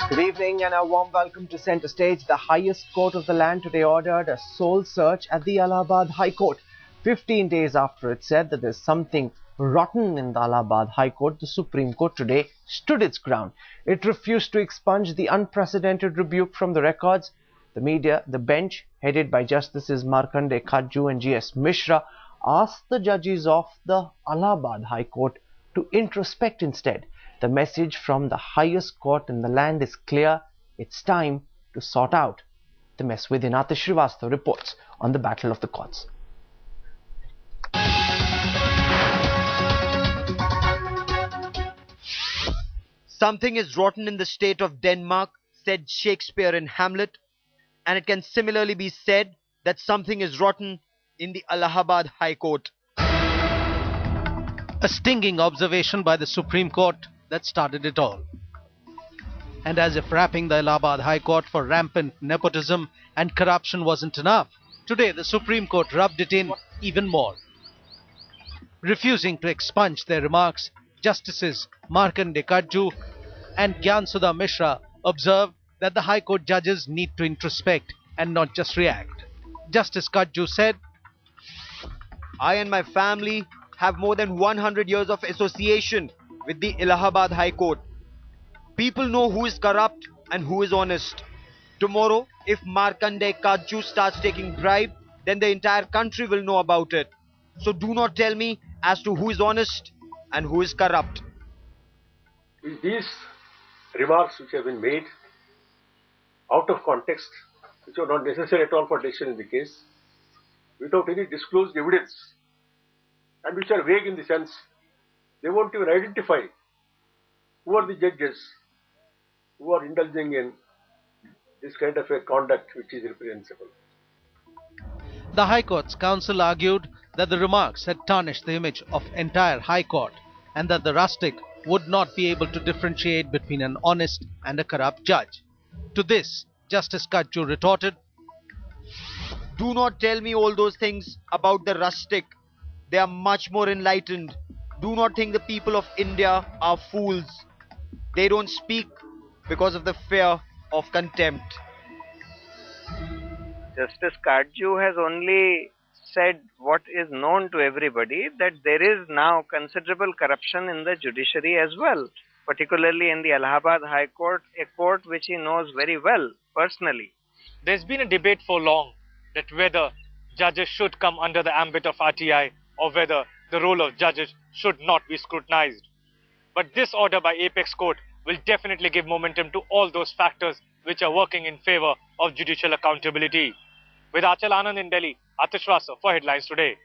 Good evening and a warm welcome to Centre Stage. The highest court of the land today ordered a soul search at the Allahabad High Court. 15 days after it said that there's something rotten in the Allahabad High Court, the Supreme Court today stood its ground. It refused to expunge the unprecedented rebuke from the records. The bench, headed by Justices Markanday Kajju and G.S. Mishra, asked the judges of the Allahabad High Court to introspect instead. The message from the highest court in the land is clear. It's time to sort out the mess within. Atish Srivastava reports on the battle of the courts. Something is rotten in the state of Denmark, said Shakespeare in Hamlet, and it can similarly be said that something is rotten in the Allahabad High Court. A stinging observation by the Supreme Court that started it all. And as if wrapping the Allahabad High Court for rampant nepotism and corruption wasn't enough, today the Supreme Court rubbed it in even more. Refusing to expunge their remarks, Justices Markanday Kajju and Gyansudha Mishra observed that the High Court judges need to introspect and not just react. Justice Kajju said, I and my family have more than 100 years of association with the Allahabad High Court. People know who is corrupt and who is honest. Tomorrow, if Markanday Kajju starts taking bribe, then the entire country will know about it. So do not tell me as to who is honest and who is corrupt. These remarks which have been made out of context, which are not necessary at all for decision in the case, without any disclosed evidence, and which are vague in the sense they won't even identify who are the judges who are indulging in this kind of a conduct which is reprehensible. The High Court's counsel argued that the remarks had tarnished the image of entire High Court and that the rustic would not be able to differentiate between an honest and a corrupt judge. To this, Justice Kajju retorted, do not tell me all those things about the rustic. They are much more enlightened. Do not think the people of India are fools. They don't speak because of the fear of contempt. Justice Kajju has only said what is known to everybody, that there is now considerable corruption in the judiciary as well, particularly in the Allahabad High Court, a court which he knows very well personally. There's been a debate for long that whether judges should come under the ambit of RTI or whether the role of judges should not be scrutinized. But this order by Apex Court will definitely give momentum to all those factors which are working in favor of judicial accountability. With Achal Anand in Delhi, Atish Srivastava for Headlines Today.